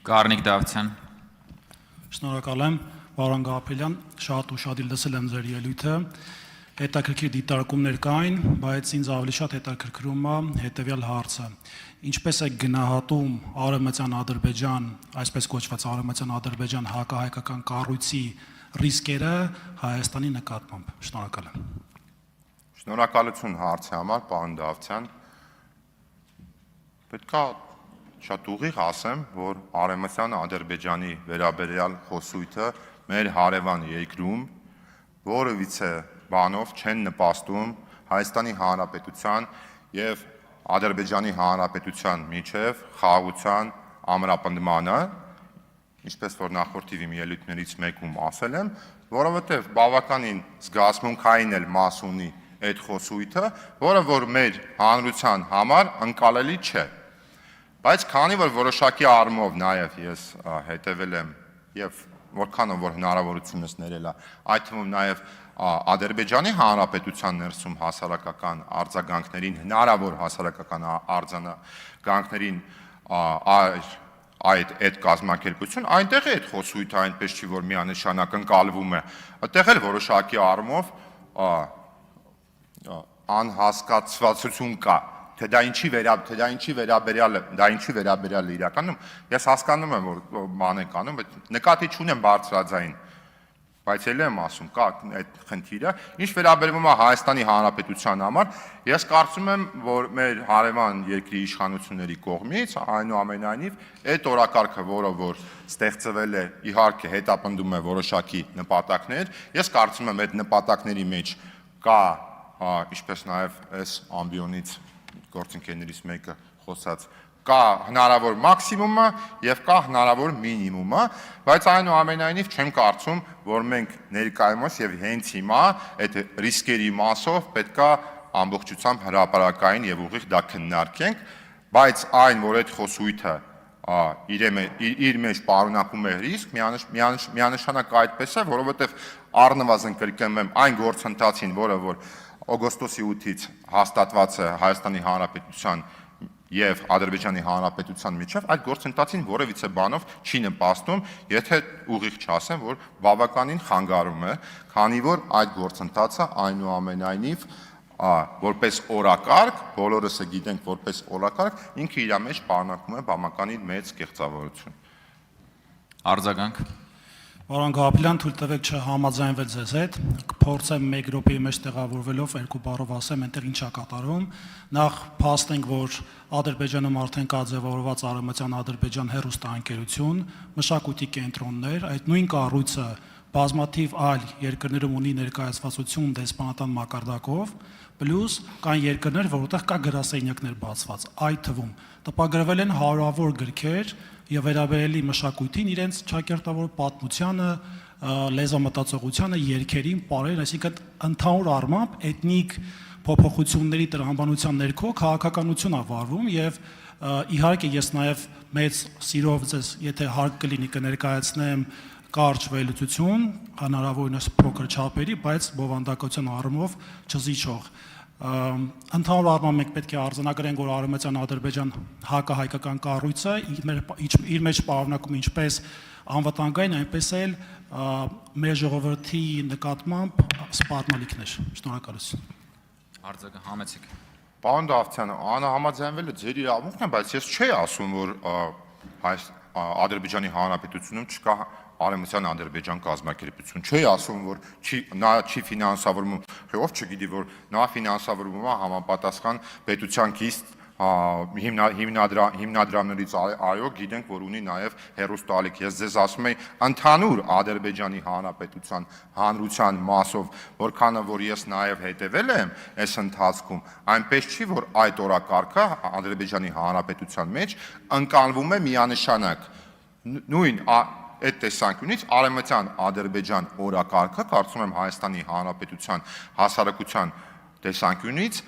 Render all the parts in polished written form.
Գառնիկ Դավթյան։ Շնորհակալ եմ, պարոն Գաբրելյան, շատ ուշադիր լսել եմ ձեր ելույթը։ Հետաքրքիր դիտարկումներ կային, բայց ինձ ավելի շատ հետաքրքրում է հետևյալ հարցը. ինչպես է գնահատում Արևմտյան Ադրբեջան, այսպես կոչված Արևմտյան Ադրբեջան հակահայկական կառույցի ռիսկերը Հայաստանի նկատմամբ։ Շնորհակալ եմ։ Շնորհակալություն հարցի համար, պարոն Դավթյան։ Պետք է շատ ուղիղ ասեմ, որ Արևմտյան Ադրբեջանի վերաբերյալ խոսույթը մեր հարևան երկրում որևիցե բանով չեն նպաստում Հայաստանի Հանրապետության եւ Ադրբեջանի Հանրապետության միջև խաղաղության ամրապնդմանը, ինչպես որ նախորդ իմ ելույթներից մեկում ասել եմ, որովհետեւ բավականին զգացմունքային էլ մաս ունի այդ խոսույթը, որը որ մեր հանրության համար ընկալելի չէ։ Բայց քանի որ որոշակի առումով նաև ես հետևել եմ եւ որքանով որ հնարավորությունս ներել է, այդ թվում նաև Ադրբեջանի Հանրապետության ներսում հասարակական արձագանքներին, հնարավոր հասարակական արձագանքներին այդ կազմակերպություն, այնտեղ է այդ խոսույթը այնպես չի, որ միանշանակ ընկալվում է, այդտեղ էլ որոշակի առումով անհասկացվածություն կա, թե դա ինչի վերաբերյալ է իրականում, ես հասկանում եմ, որ ման եք անում, նկատի չունեմ բարձրաձայն, բայց էլ եմ ասում, կա այդ խնդիրը, ինչ վերաբերվում է Հայաստանի Հանրապետության համար, ես կարծում եմ, որ մեր հարևան երկրի իշխանությունների կողմից, այնուամենայնիվ, այդ օրակարգը, որը որ ստեղծվել է, իհարկե հետապնդում է որոշակի նպատակներ, ես կարծում եմ, այդ նպատակների մեջ կա, ինչպես նաև այս ամբիոնից գործընկերներից մեկը խոսած, կա հնարավոր մաքսիմումը եւ կա հնարավոր մինիմումը, բայց այնուամենայնիվ չեմ կարծում, որ մենք ներկայումս եւ հենց հիմա այդ ռիսկերի մասով պետքա ամբողջությամբ հրապարակային եւ ուղիղ դա քննարկենք, բայց այն, որ այդ խոսույթը իր մեջ պարունակում է ռիսկ, միանշանակ այդպես է, որովհետեւ առնվազն կրկնվեմ այն գործընթացին, որը որ օգոստոսի 8-ից հաստատված է Հայաստանի Հանրապետության եւ Ադրբեջանի Հանրապետության միջև, այդ գործընթացին որևիցե բանով չի նպաստում, եթե ուղիղ չասեմ, որ բավականին խանգարում է, քանի որ այդ գործընթացը այնուամենայնիվ որպես օրակարգ, բոլորս գիտենք որպես օրակարգ, ինքը իր մեջ պարունակում է բավականին մեծ կեղծավորություն։ Արձագանք։ Պարոն Գաբրելյան, թույլ տվեք չհամաձայնվել ձեզ հետ, կփորձեմ 1 րոպեի մեջ տեղավորվելով 2 բառով ասեմ, այնտեղ ինչ է կատարվում։ Նախ փաստենք, որ Ադրբեջանում արդեն կա ձևավորված Արևմտյան Ադրբեջան հեռուստաընկերություն, մշակույթի կենտրոններ, այդ նույն կառույցը բազմաթիվ այլ երկրներում ունի ներկայացվածություն դեսպանատան մակարդակով, պլյուս կան երկրներ, որտեղ կա գրասենյակներ բացված, այդ թվում տպագրվել են հարյուրավոր գրքեր եւ վերաբերելի մշակույթին, իրենց ճակերտավոր պատմությանը, լեզվամտածողությանը, երգերին, պարերին, այսինքն ընդհանուր առմամբ էթնիկ փոփոխությունների տրամաբանության ներքո քաղաքականություն է վարվում եւ իհարկե ես նաեւ մեծ սիրով ձեզ, եթե հարկ կլինի կներկայացնեմ կարճ վերլուծություն, հնարավորինս փոքր չափերի, բայց բովանդակության առումով չզիջող։ Ընդհանուր առմամբ մենք պետք է արձանագրենք, որ Արևմտյան Ադրբեջան հակահայկական կառույցը իր մեջ պարունակում ինչպես անվտանգային, այնպես էլ մեր ժողովրդի նկատմամբ սպառնալիքներ։ Շնորհակալություն։ Արձագանք համեցեք։ Պարոն Դավթյան, անհամաձայնվելը ձեր իրավունքն է, բայց ես չի ասում, որ Ադրբեջանի Հանրապետությունում չկա Արևմտյան Ադրբեջան կազմակերպություն, չի ասում, որ նա չի ֆինանսավորվում, ով չգիտի, որ նա ֆինանսավորվում է համապատասխան պետության կիստ հիմնադրամներից, այո, գիտենք, որ ունի նաև հեռուստաալիք, ես ձեզ ասում եմ, ընդհանուր Ադրբեջանի Հանրապետության հանրության մասով, որքանը որ ես նաև հետևել եմ այս ընթացքում, այնպես չի, որ այդ օրակարգը Ադրբեջանի Հանրապետության մեջ ընկալվում է միանշանակ, նույն այդ տեսանկյունից Արևմտյան Ադրբեջան օրակարգը, կարծում եմ Հայաստանի Հանրապետության հասարակության տեսանկյունից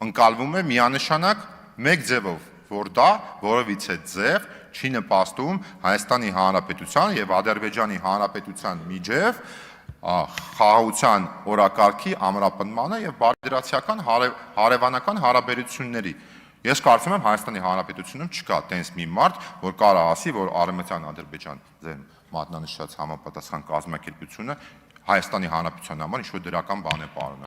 ընկալվում է միանշանակ մեկ ձևով, որ դա որևիցե ձև չի նպաստում Հայաստանի Հանրապետության եւ Ադրբեջանի Հանրապետության միջև խաղաղության օրակարգի ամրապնդմանը եւ բարդրացիական հարևանական հարաբերությունների։ Ես կարծում եմ Հայաստանի Հանրապետությունում չկա տենց մի մարդ, որ կարող ասի, որ Արևմտյան Ադրբեջան ձեր մատնանշած համապատասխան կազմակերպությունը Հայաստանի Հանրապետության համար ինչ-որ դրական բան է պարունակում։